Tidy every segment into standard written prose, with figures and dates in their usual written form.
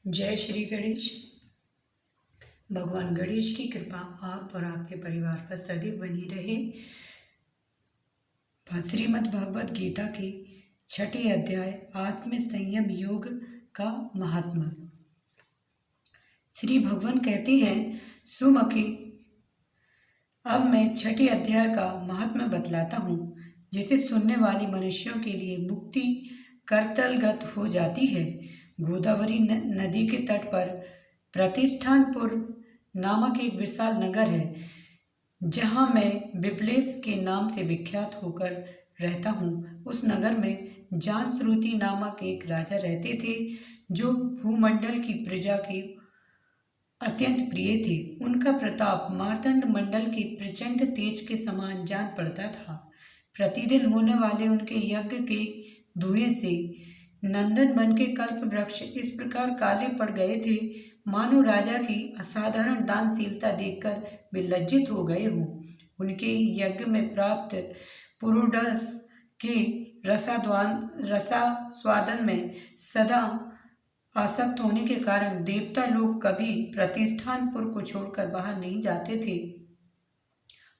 जय श्री गणेश। भगवान गणेश की कृपा आप और आपके परिवार पर सदैव बनी रहे। श्रीमद् भगवद गीता के 6 अध्याय आत्म संयम योग का महात्मा। श्री भगवान कहते हैं, सुमुखी, अब मैं 6 अध्याय का महात्मा बतलाता हूँ, जिसे सुनने वाले मनुष्यों के लिए मुक्ति करतलगत हो जाती है। गोदावरी नदी के तट पर प्रतिष्ठानपुर नामक एक विशाल नगर है, जहाँ मैं बिप्लेश के नाम से विख्यात होकर रहता हूँ। उस नगर में जांसरूती नामक एक राजा रहते थे, जो भूमंडल की प्रजा के अत्यंत प्रिय थे। उनका प्रताप मार्तंड मंडल के प्रचंड तेज के समान जान पड़ता था। प्रतिदिन होने वाले उनके यज्ञ के धुएं से नंदन बन के कल्प वृक्ष इस प्रकार काले पड़ गए थे, मानो राजा की असाधारण दानशीलता देखकर वे लज्जित हो गए हों। उनके यज्ञ में प्राप्त पुरोडस के रसास्वादन में सदा आसक्त होने के कारण देवता लोग कभी प्रतिष्ठानपुर को छोड़कर बाहर नहीं जाते थे।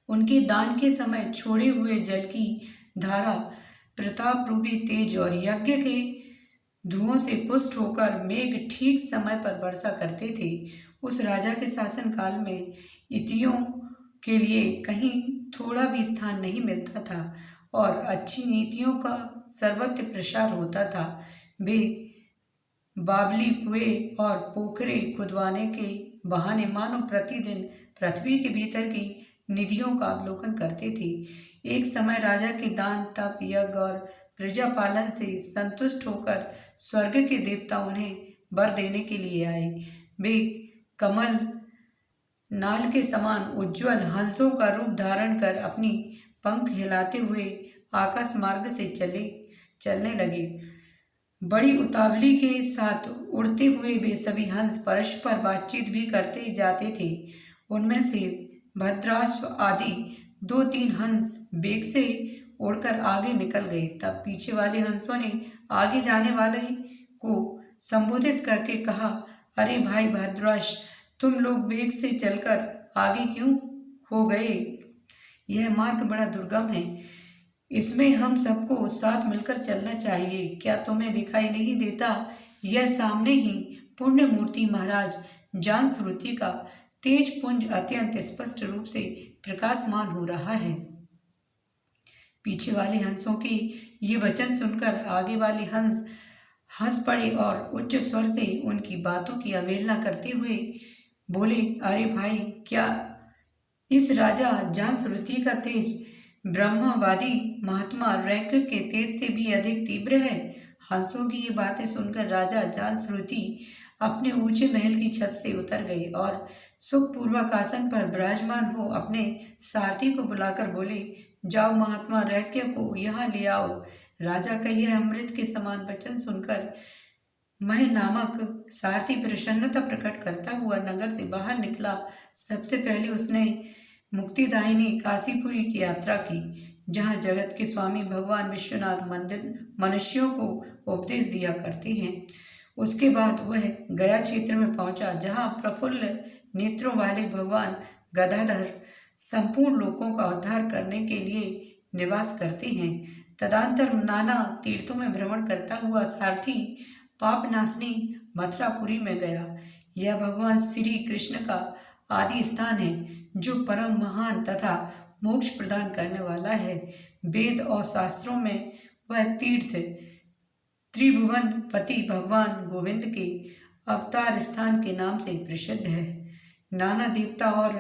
उनके दान के समय छोड़े हुए जल की धारा प्रताप रूपी तेज और यज्ञ के धुओं से पुष्ट होकर मेघ ठीक समय पर वर्षा करते थे। उस राजा के शासन काल में इतियों के लिए कहीं थोड़ा भी स्थान नहीं मिलता था और अच्छी नीतियों का सर्वत्र प्रसार होता था। वे बावली कुएं और पोखरे खुदवाने के बहाने मानो प्रतिदिन पृथ्वी के भीतर की निधियों का अवलोकन करते थे। एक समय राजा के दान, तप, यज्ञ और प्रजा पालन से संतुष्ट होकर स्वर्ग के देवता उन्हें वर देने के लिए आए। वे कमल नाल के समान उज्ज्वल हंसों का रूप धारण कर अपनी पंख हिलाते हुए आकाश मार्ग से चलने लगे। बड़ी उतावली के साथ उड़ते हुए वे सभी हंस परस्पर बातचीत भी करते जाते थे। उनमें से भद्राश्व आदि 2-3 हंस वेग से उड़कर आगे निकल गए। तब पीछे वाले हंसों ने आगे जाने वाले को संबोधित करके कहा, अरे भाई भद्राश, तुम लोग वेग से चलकर आगे क्यों हो गए? यह मार्ग बड़ा दुर्गम है, इसमें हम सबको साथ मिलकर चलना चाहिए। क्या तुम्हें दिखाई नहीं देता? यह सामने ही पुण्य मूर्ति महाराज जांसरूती का तेज पुंज अत्यंत स्पष्ट रूप से प्रकाशमान हो रहा है। पीछे वाले हंसों के ये वचन सुनकर आगे वाले हंस हंस पड़े और उच्च स्वर से उनकी बातों की अवहेलना करते हुए बोले, अरे भाई, क्या इस राजा जांसरूती का तेज ब्रह्मवादी महात्मा रैक के तेज से भी अधिक तीव्र है? हंसों की ये बातें सुनकर राजा जांसरूती अपने ऊंचे महल की छत से उतर गए और सुखपूर्वक आसन पर विराजमान हो अपने सारथी को बुलाकर बोले, जाओ महात्मा रैक्य को यहाँ ले आओ। राजा का यह अमृत के समान वचन सुनकर मह नामक सारथी प्रसन्नता प्रकट करता हुआ नगर से बाहर निकला। सबसे पहले उसने मुक्तिदायिनी काशीपुरी की यात्रा की, जहाँ जगत के स्वामी भगवान विश्वनाथ मंदिर मनुष्यों को उपदेश दिया करते हैं। उसके बाद वह गया क्षेत्र में पहुंचा, जहाँ प्रफुल्ल नेत्रों वाले भगवान गदाधर संपूर्ण लोगों का उद्धार करने के लिए निवास करते हैं। तदंतर नाना तीर्थों में भ्रमण करता हुआ सारथी पापनाशनी मथुरापुरी में गया। यह भगवान श्री कृष्ण का आदि स्थान है, जो परम महान तथा मोक्ष प्रदान करने वाला है। वेद और शास्त्रों में वह तीर्थ त्रिभुवन पति भगवान गोविंद के अवतार स्थान के नाम से प्रसिद्ध है। नाना देवता और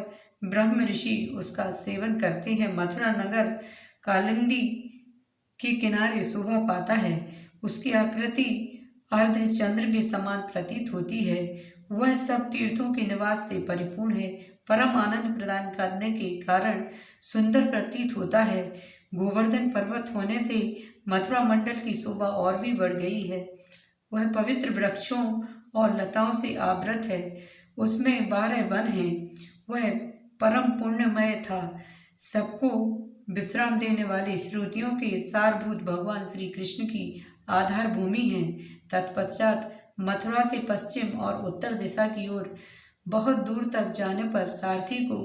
ब्रह्म ऋषि उसका सेवन करते हैं। मथुरा नगर कालिंदी के किनारे शोभा पाता है। उसकी आकृति अर्धचंद्र के समान प्रतीत होती है। वह सब तीर्थों के निवास से परिपूर्ण है। परम आनंद प्रदान करने के कारण सुंदर प्रतीत होता है। गोवर्धन पर्वत होने से मथुरा मंडल की शोभा और भी बढ़ गई है। वह पवित्र वृक्षों और लताओं से आवृत है। उसमें 12 वन हैं। वह परम पुण्यमय था। सबको विश्राम देने वाले श्रुतियों के सारभूत भगवान श्री कृष्ण की आधार भूमि है। तत्पश्चात मथुरा से पश्चिम और उत्तर दिशा की ओर बहुत दूर तक जाने पर सारथी को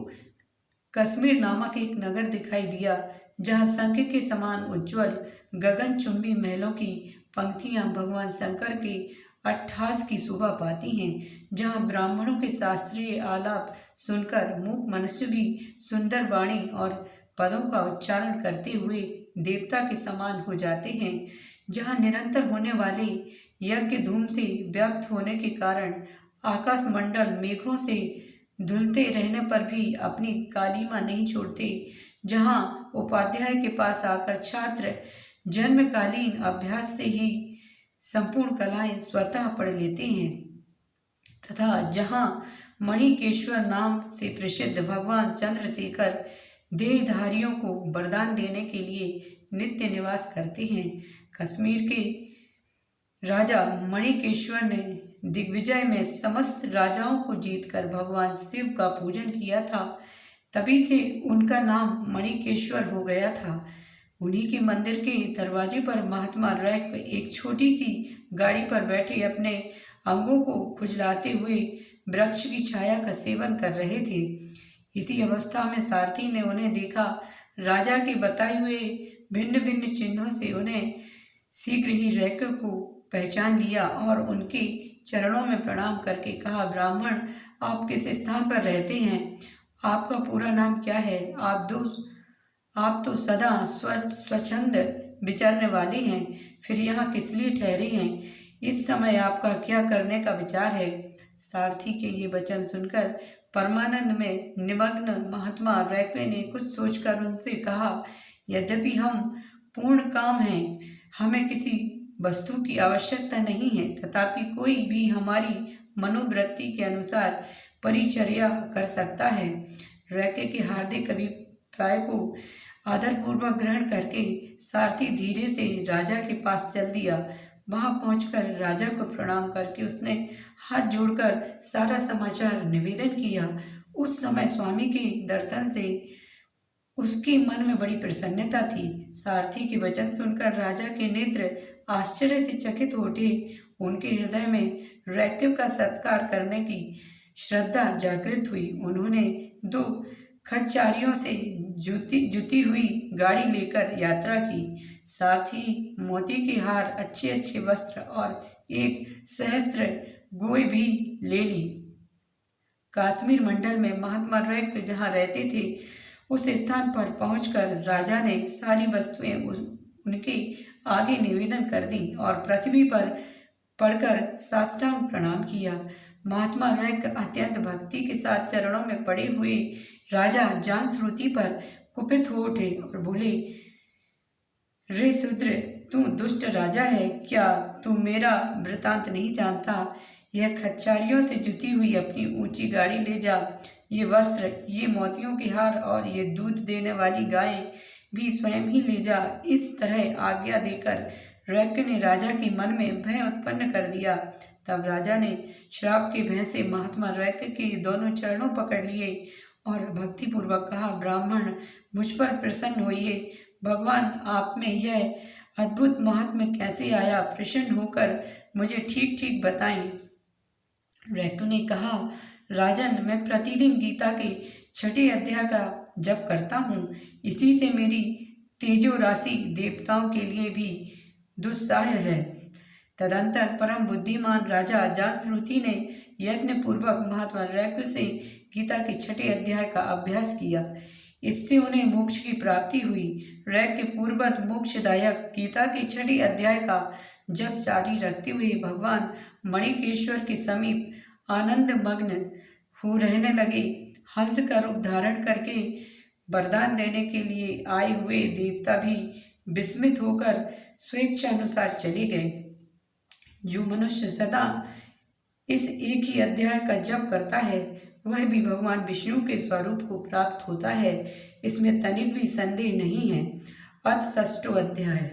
कश्मीर नामक एक नगर दिखाई दिया, जहाँ शंख के समान उज्ज्वल गगनचुंबी महलों की पंक्तियां भगवान शंकर के अट्ठास की शोभा पाती हैं, जहाँ ब्राह्मणों के शास्त्रीय आलाप सुनकर मूक मनुष्य भी सुंदर वाणी और पदों का उच्चारण करते हुए देवता के समान हो जाते हैं, जहाँ निरंतर होने वाले यज्ञ धूम से व्याप्त होने के कारण आकाश मंडल मेघों से धुलते रहने पर भी अपनी कालीमा नहीं छोड़ते, जहाँ उपाध्याय के पास आकर छात्र जन्मकालीन अभ्यास से ही संपूर्ण कलाएं स्वतः पढ़ लेते हैं, तथा जहाँ मणिकेश्वर नाम से प्रसिद्ध भगवान चंद्रशेखर देहधारियों को वरदान देने के लिए नित्य निवास करते हैं। कश्मीर के राजा मणिकेश्वर ने दिग्विजय में समस्त राजाओं को जीतकर भगवान शिव का पूजन किया था, तभी से उनका नाम मणिकेश्वर हो गया था। उन्हीं के मंदिर के दरवाजे पर महात्मा रैक एक छोटी सी गाड़ी पर बैठे अपने अंगों को खुजलाते हुए वृक्ष की छाया का सेवन कर रहे थे। इसी अवस्था में सारथी ने उन्हें देखा। राजा के बताए हुए भिन्न भिन्न चिन्हों से उन्हें शीघ्र ही रैक को पहचान लिया और उनके चरणों में प्रणाम करके कहा, ब्राह्मण, आप किस स्थान पर रहते हैं? आपका पूरा नाम क्या है? आप तो सदा स्वच्छंद विचरने वाले हैं, फिर यहाँ किस लिए ठहरे हैं? इस समय आपका क्या करने का विचार है? सारथी के ये वचन सुनकर परमानंद में निमग्न महात्मा रैक्वे ने कुछ सोचकर उनसे कहा, यद्यपि हम पूर्ण काम हैं, हमें किसी वस्तु की आवश्यकता नहीं है, तथापि कोई भी हमारी मनोवृत्ति के अनुसार परिचर्या कर सकता है। रैके के हार्दिक अभिप्राय को आदरपूर्वक ग्रहण करके सारथी धीरे से राजा के पास चल दिया। वहां पहुंचकर राजा को प्रणाम करके उसने हाथ जोड़कर सारा समाचार निवेदन किया। उस समय स्वामी के दर्शन से उसके मन में बड़ी प्रसन्नता थी। सारथी के वचन सुनकर राजा के नेत्र आश्चर्य से चकित हो उठे। उनके हृदय में रैक्व का सत्कार करने की श्रद्धा जागृत हुई। उन्होंने 2 खच्चारियों से जुती हुई गाड़ी लेकर यात्रा की, साथ ही मोती के हार, अच्छे अच्छे वस्त्र और एक सहस्त्र गोई भी ले ली। कश्मीर मंडल में महात्मा रैक्व जहाँ रहते थे, उस स्थान पर पहुंचकर राजा ने सारी वस्तुएं उनके आगे निवेदन कर दी और पृथ्वी पर पड़कर साष्टांग प्रणाम किया। महात्मा रैक अत्यंत भक्ति के साथ चरणों में पड़े हुए राजा जान श्रुति पर कुपित हो उठे और बोले, रे शूद्र, तू दुष्ट राजा है क्या? तू मेरा वृतांत नहीं जानता? यह खच्चारियों से जुती हुई अपनी ऊंची गाड़ी ले जा। ये वस्त्र, ये मोतियों के हार और ये दूध देने वाली गायें भी स्वयं ही ले जा। इस तरह आज्ञा देकर रैक ने राजा के मन में भय उत्पन्न कर दिया। तब राजा ने श्राप के भय से महात्मा रैक के दोनों चरणों पकड़ लिए और भक्तिपूर्वक कहा, ब्राह्मण, मुझ पर प्रसन्न होइए। भगवान आप में यह अद्भुत महात्म्य कैसे आया? प्रसन्न होकर मुझे ठीक ठीक बताएं। रैक ने कहा, राजन, मैं प्रतिदिन गीता के 6ठे अध्याय का जप करता हूँ। इसी से मेरी तेजो राशि देवताओं के लिए भी दुस्साह है। तदंतर परम बुद्धिमान राजा जांश्रुति ने यत्न पूर्वक महात्मा रैक से गीता के 6ठे अध्याय का अभ्यास किया। इससे उन्हें मोक्ष की प्राप्ति हुई। रैक के पूर्ववत मोक्षदायक गीता के 6ठे अध्याय का जप जारी रखते हुए भगवान मणिकेश्वर के समीप आनंद मग्न हो रहने लगे। हंस का रूप धारण करके वरदान देने के लिए आए हुए देवता भी विस्मित होकर स्वेच्छानुसार चले गए। जो मनुष्य सदा इस एक ही अध्याय का जप करता है, वह भी भगवान विष्णु के स्वरूप को प्राप्त होता है। इसमें तनिक भी संदेह नहीं है। अथ 6ठो अध्याय।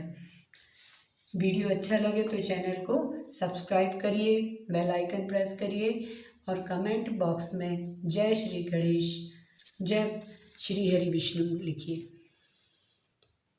वीडियो अच्छा लगे तो चैनल को सब्सक्राइब करिए, बेल आइकन प्रेस करिए और कमेंट बॉक्स में जय श्री गणेश, जय श्री हरि विष्णु लिखिए।